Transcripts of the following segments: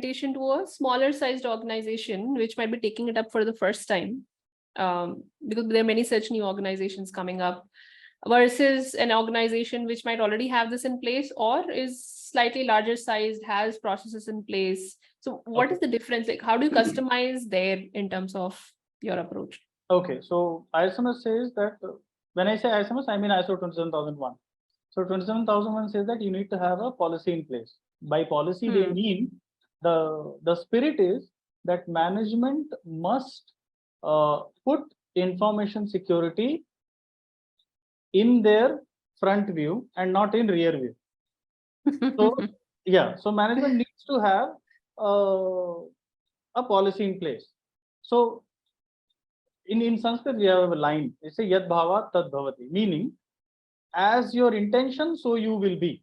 implementation to a smaller sized organization, which might be taking it up for the first time, because there are many such new organizations coming up, versus an organization which might already have this in place or is slightly larger sized, has processes in place? So what is the difference? Like, how do you customize there in terms of your approach? Okay, so ISMS says that when I say ISMS, I mean ISO 27001. So 27001 says that you need to have a policy in place. By policy, they mean the spirit is that management must put information security in their front view and not in rear view. So yeah, so management needs to have a policy in place. So in Sanskrit we have a line. It's a yad bhava tad bhavati, meaning as your intention, so you will be.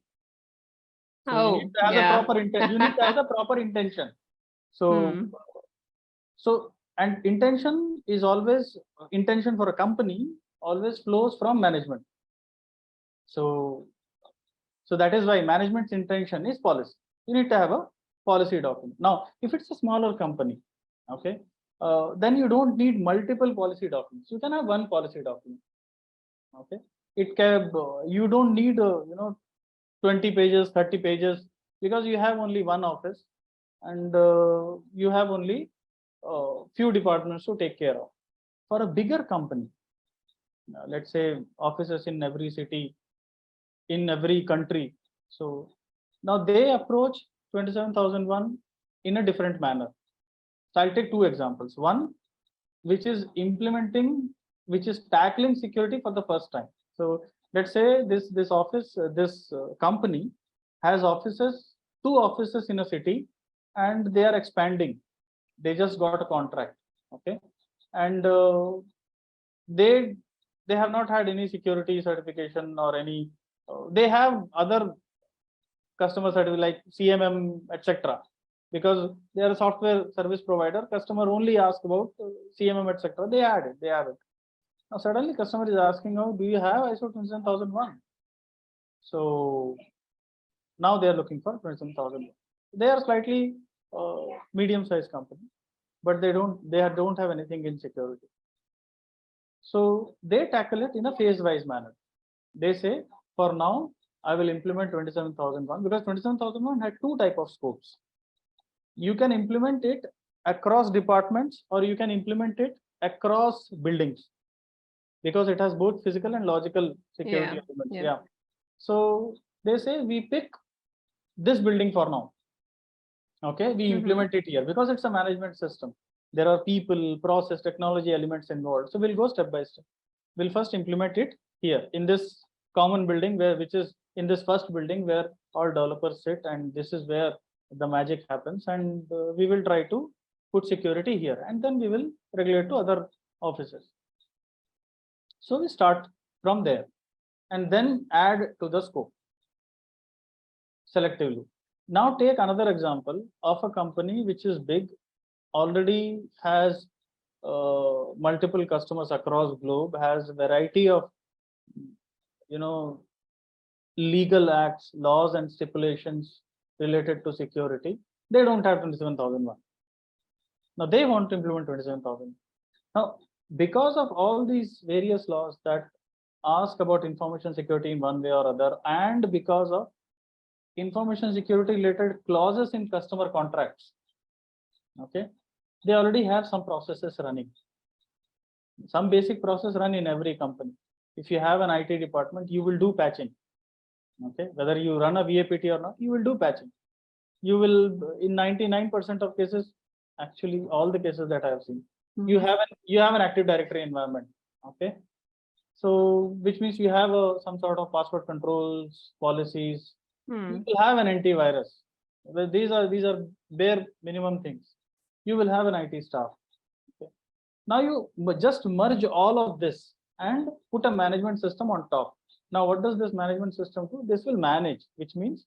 So you need to have a proper intent. You need to have a proper intention. So so and intention is always intention for a company always flows from management. So that is why management's intention is policy. You need to have a policy document. Now, if it's a smaller company, okay, then you don't need multiple policy documents. You can have one policy document. Okay, it can. You don't need 20 pages, 30 pages, because you have only one office and you have only few departments to take care of. For a bigger company, let's say offices in every city, in every country. So now they approach 27001 in a different manner. So I'll take two examples. One, which is tackling security for the first time. So let's say this office, this company has two offices in a city, and they are expanding. They just got a contract, okay, and they have not had any security certification or any. They have other customer certificate like CMM, etc. Because they are a software service provider. Customer only ask about CMM, etc. They have it. Now suddenly customer is asking, "Oh, do you have ISO 27001?" So now they are looking for 27001. They are slightly medium-sized company, but they don't have anything in security. So they tackle it in a phase-wise manner. They say, for now, I will implement 27001 because 27001 had two type of scopes. You can implement it across departments or you can implement it across buildings, because it has both physical and logical security elements. Yeah. So they say we pick this building for now. Okay, we implement it here because it's a management system. There are people, process, technology elements involved. So we'll go step by step. We'll first implement it here in this common building which is in this first building where all developers sit, and this is where the magic happens. And we will try to put security here, and then we will regulate to other offices. So we start from there and then add to the scope selectively. Now take another example of a company which is big, already has multiple customers across globe, has a variety of legal acts, laws and stipulations related to security. They don't have 27001. Now they want to implement 27000. Now, because of all these various laws that ask about information security in one way or other, and because of information security related clauses in customer contracts, okay, they already have some processes running. Some basic process run in every company. If you have an IT department, you will do patching. Okay, whether you run a VAPT or not, you will do patching. You will, in 99% of cases, actually all the cases that I have seen, you have an Active Directory environment. Okay, so which means you have some sort of password controls, policies. You will have an antivirus. Well, these are bare minimum things. You will have an IT staff. Okay. Now you just merge all of this and put a management system on top. Now, what does this management system do? This will manage, which means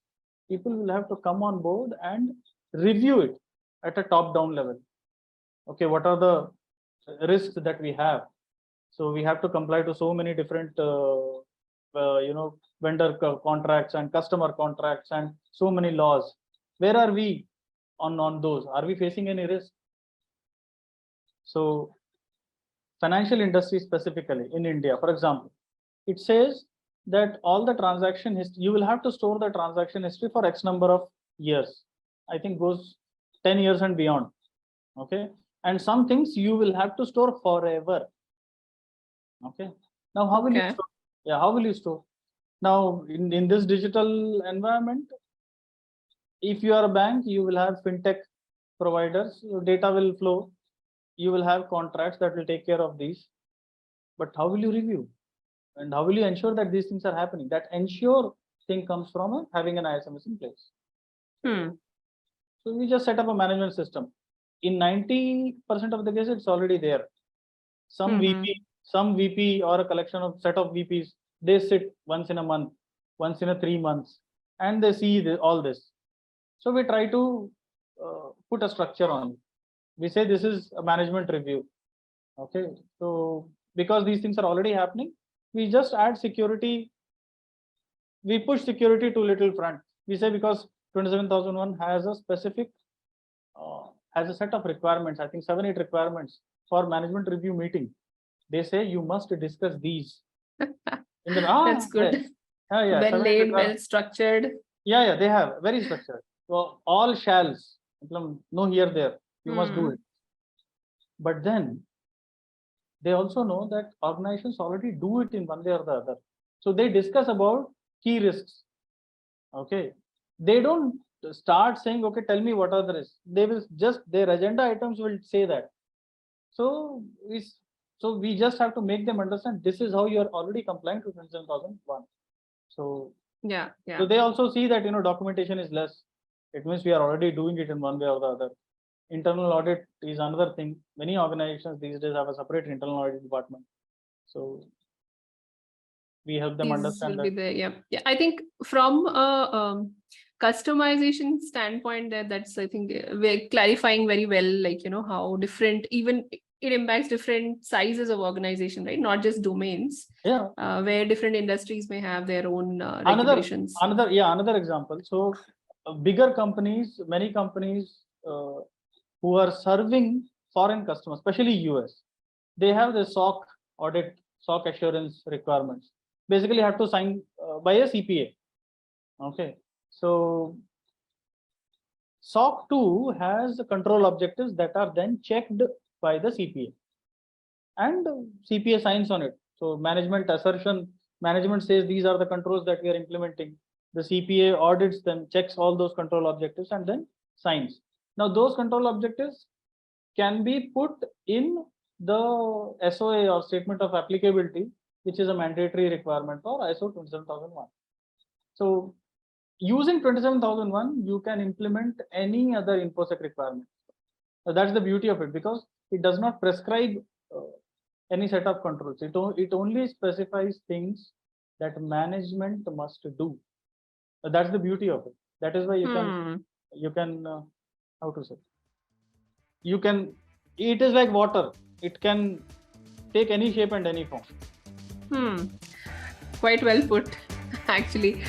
people will have to come on board and review it at a top-down level. Okay, what are the risks that we have? So we have to comply to so many different, vendor contracts and customer contracts and so many laws. Where are we on those? Are we facing any risk? So financial industry specifically in India, for example, it says that all the transaction history, you will have to store the transaction history for X number of years. I think goes 10 years and beyond. Okay. And some things you will have to store forever. Okay. Now, how will you Okay. store? Yeah, how will you store? Now, in this digital environment, if you are a bank, you will have fintech providers, your data will flow, you will have contracts that will take care of these. But how will you review? And how will you ensure that these things are happening? That ensure thing comes from having an ISMS in place. So we just set up a management system. In 90% of the cases, it's already there. Some VP or a collection of set of VPs, they sit once in a month, once in a 3 months, and they see all this. So we try to put a structure on it. We say this is a management review. Okay. So because these things are already happening, we just add security. We push security to little front. We say because 27001 has a specific, has a set of requirements, I think 7-8 requirements for management review meeting. They say you must discuss these. That's good. Yeah, well laid, well structured. Yeah, they have very structured. So all shalls, no here, there, you must do it. But then they also know that organizations already do it in one way or the other. So they discuss about key risks. Okay. They don't start saying, okay, tell me what are the risks. They will just, their agenda items will say that. So we just have to make them understand this is how you are already compliant to 27001. So yeah. So they also see that documentation is less. It means we are already doing it in one way or the other. Internal audit is another thing. Many organizations these days have a separate internal audit department. So we help them understand that. Yeah. I think from a customization standpoint, that's I think we're clarifying very well, like how different, even it impacts different sizes of organization, right? Not just domains. Yeah. Where different industries may have their own regulations. Another example. So bigger companies, many companies who are serving foreign customers, especially US, they have the SOC audit, SOC assurance requirements. Basically, have to sign by a CPA. Okay, so SOC 2 has control objectives that are then checked by the CPA, and CPA signs on it. So management assertion, management says these are the controls that we are implementing. The CPA audits them, checks all those control objectives, and then signs. Now those control objectives can be put in the SOA or statement of applicability, which is a mandatory requirement for ISO 27001. So using 27001, you can implement any other InfoSec requirement. So that's the beauty of it, because it does not prescribe any set of controls. It only specifies things that management must do. So that's the beauty of it. That is why you can how to say, it is like water. It can take any shape and any form. Quite well put, actually.